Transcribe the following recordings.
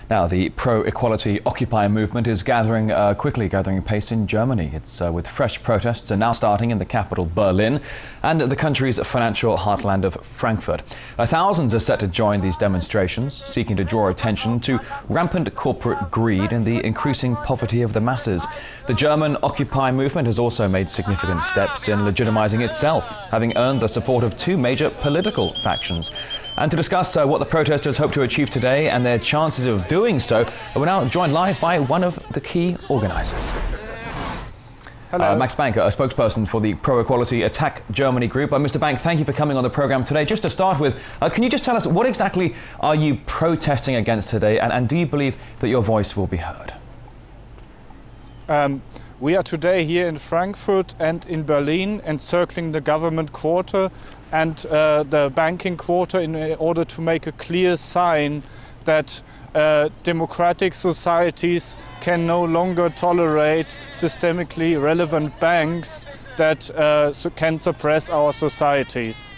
Now, the pro-equality Occupy movement is quickly gathering pace in Germany. It's with fresh protests are now starting in the capital Berlin and the country's financial heartland of Frankfurt. Thousands are set to join these demonstrations, seeking to draw attention to rampant corporate greed and the increasing poverty of the masses. The German Occupy movement has also made significant steps in legitimizing itself, having earned the support of two major political factions. And to discuss what the protesters hope to achieve today and their chances of doing so, we're now joined live by one of the key organisers. Hello. Max Bank, a spokesperson for the Pro-Equality Attack Germany group. Mr. Bank, thank you for coming on the programme today. Just to start with, can you just tell us what exactly are you protesting against today, and do you believe that your voice will be heard? We are today here in Frankfurt and in Berlin, encircling the government quarter and the banking quarter in order to make a clear sign that democratic societies can no longer tolerate systemically relevant banks that can suppress our societies.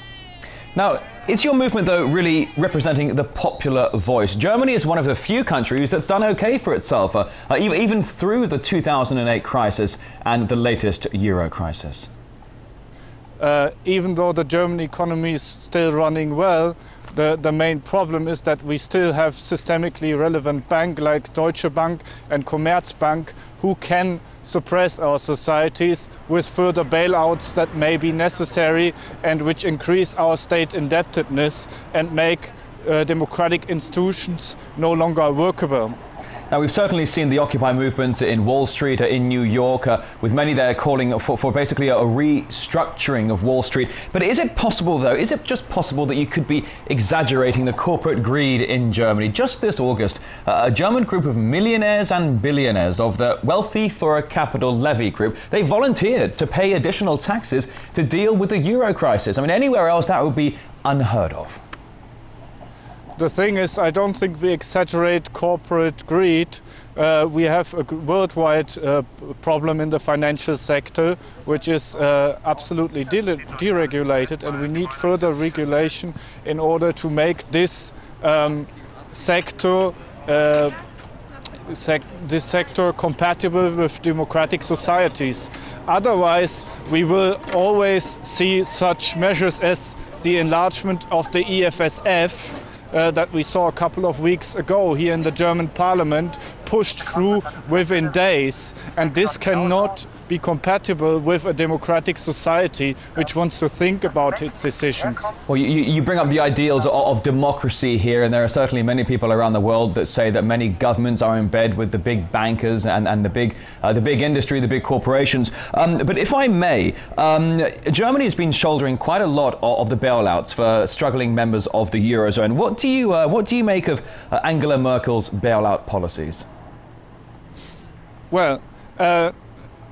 Now, is your movement, though, really representing the popular voice? Germany is one of the few countries that's done okay for itself, even through the 2008 crisis and the latest euro crisis. Even though the German economy is still running well, the main problem is that we still have systemically relevant banks like Deutsche Bank and Commerzbank who can suppress our societies with further bailouts that may be necessary and which increase our state indebtedness and make democratic institutions no longer workable. Now, we've certainly seen the Occupy movement in Wall Street, in New York, with many there calling for basically a restructuring of Wall Street. But is it possible, though, is it just possible that you could be exaggerating the corporate greed in Germany? Just this August, a German group of millionaires and billionaires of the Wealthy for a Capital Levy group, they volunteered to pay additional taxes to deal with the euro crisis. I mean, anywhere else that would be unheard of. The thing is, I don't think we exaggerate corporate greed. We have a worldwide problem in the financial sector, which is absolutely deregulated, and we need further regulation in order to make this sector compatible with democratic societies. Otherwise, we will always see such measures as the enlargement of the EFSF that we saw a couple of weeks ago here in the German parliament, pushed through within days. And this cannot be compatible with a democratic society which wants to think about its decisions. Well, you bring up the ideals of democracy here, and there are certainly many people around the world that say that many governments are in bed with the big bankers and the big industry, the big corporations. But if I may, Germany has been shouldering quite a lot of the bailouts for struggling members of the Eurozone. What do you make of Angela Merkel's bailout policies? Well,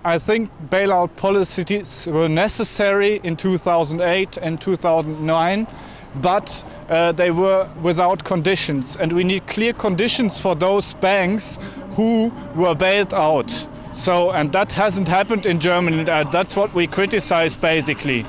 I think bailout policies were necessary in 2008 and 2009, but they were without conditions. And we need clear conditions for those banks who were bailed out. And that hasn't happened in Germany. That's what we criticize, basically.